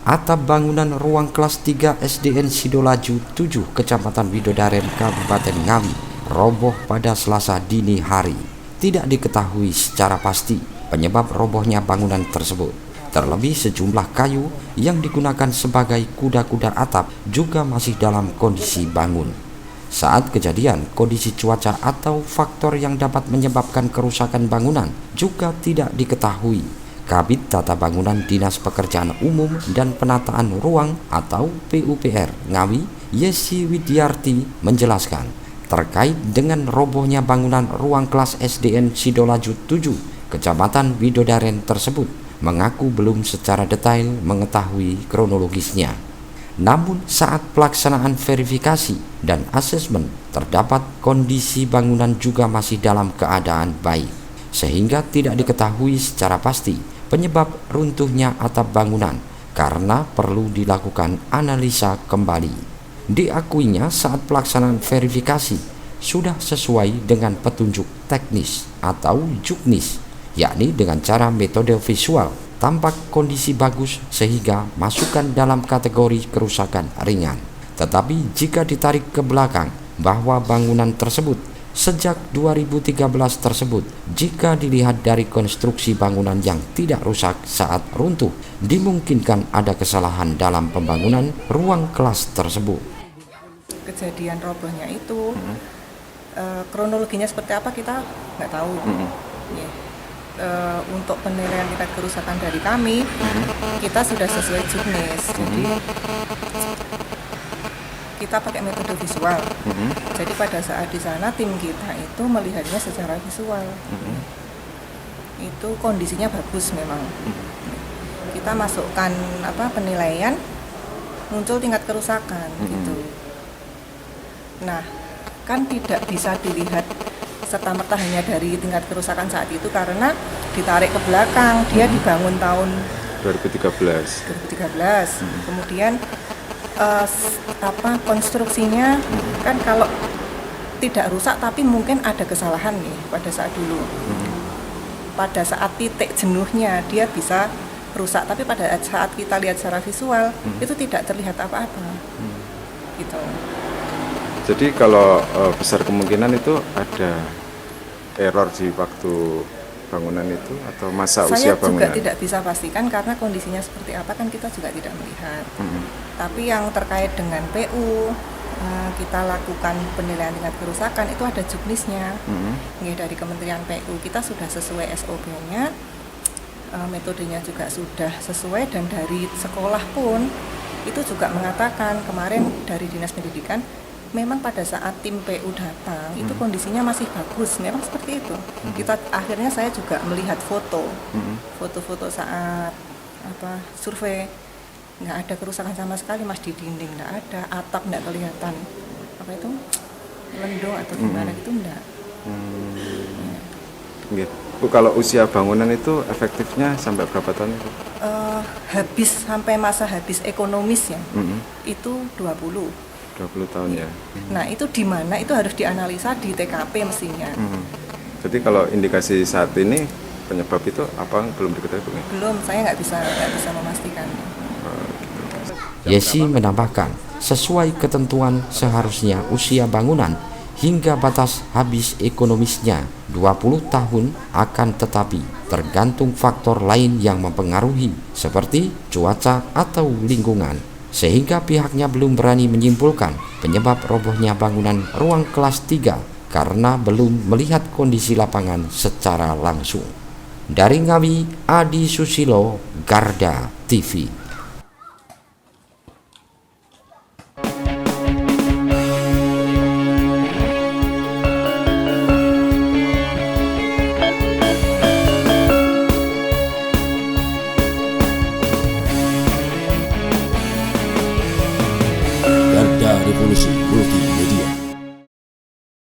Atap bangunan ruang kelas 3 SDN Sidolaju 7 Kecamatan Widodaren Kabupaten Ngawi roboh pada Selasa dini hari. Tidak diketahui secara pasti penyebab robohnya bangunan tersebut. Terlebih sejumlah kayu yang digunakan sebagai kuda-kuda atap juga masih dalam kondisi bangun. Saat kejadian, kondisi cuaca atau faktor yang dapat menyebabkan kerusakan bangunan juga tidak diketahui. Kabid Tata Bangunan Dinas Pekerjaan Umum dan Penataan Ruang atau PUPR Ngawi, Yesi Widyarti menjelaskan terkait dengan robohnya bangunan ruang kelas SDN Sidolaju 7 Kecamatan Widodaren tersebut, mengaku belum secara detail mengetahui kronologisnya. Namun saat pelaksanaan verifikasi dan asesmen terdapat kondisi bangunan juga masih dalam keadaan baik, sehingga tidak diketahui secara pasti penyebab runtuhnya atap bangunan karena perlu dilakukan analisa kembali. Diakuinya saat pelaksanaan verifikasi sudah sesuai dengan petunjuk teknis atau juknis, yakni dengan cara metode visual tampak kondisi bagus sehingga masukkan dalam kategori kerusakan ringan. Tetapi jika ditarik ke belakang bahwa bangunan tersebut sejak 2013 tersebut, jika dilihat dari konstruksi bangunan yang tidak rusak saat runtuh, dimungkinkan ada kesalahan dalam pembangunan ruang kelas tersebut. Kejadian robohnya itu kronologinya seperti apa kita nggak tahu. Untuk penilaian tingkat kerusakan dari kami, kita sudah sesuai juknis. Jadi kita pakai metode visual. Jadi pada saat di sana tim kita itu melihatnya secara visual. Itu kondisinya bagus memang. Kita masukkan penilaian, muncul tingkat kerusakan gitu. Nah, kan tidak bisa dilihat serta-merta hanya dari tingkat kerusakan saat itu karena ditarik ke belakang. Dia dibangun tahun 2013. Kemudian konstruksinya kan kalau tidak rusak tapi mungkin ada kesalahan nih pada saat dulu. Pada saat titik jenuhnya dia bisa rusak, tapi pada saat kita lihat secara visual itu tidak terlihat apa-apa. Gitu. Jadi kalau besar kemungkinan itu ada error di waktu bangunan itu atau masa usia bangunan? Saya juga tidak bisa pastikan karena kondisinya seperti apa kan kita juga tidak melihat. Tapi yang terkait dengan PU, kita lakukan penilaian tingkat kerusakan itu ada juknisnya. Dari Kementerian PU kita sudah sesuai SOP-nya, metodenya juga sudah sesuai, dan dari sekolah pun itu juga mengatakan kemarin dari Dinas Pendidikan memang pada saat tim PU datang itu kondisinya masih bagus, memang seperti itu. Akhirnya saya juga melihat foto-foto saat survei, nggak ada kerusakan sama sekali mas, di dinding nggak ada, atap nggak kelihatan lendong atau gimana gitu, enggak. Bu, kalau usia bangunan itu efektifnya sampai berapa tahun itu? Sampai masa habis ekonomisnya itu 20 tahun ya. Nah itu di mana itu harus dianalisa di TKP mestinya. Jadi kalau indikasi saat ini penyebab itu apa belum diketahui? Belum, saya nggak bisa memastikan. Yesi menambahkan, sesuai ketentuan seharusnya usia bangunan hingga batas habis ekonomisnya 20 tahun, akan tetapi tergantung faktor lain yang mempengaruhi seperti cuaca atau lingkungan, sehingga pihaknya belum berani menyimpulkan penyebab robohnya bangunan ruang kelas 3 karena belum melihat kondisi lapangan secara langsung. Dari Ngawi, Adi Susilo, Garda TV.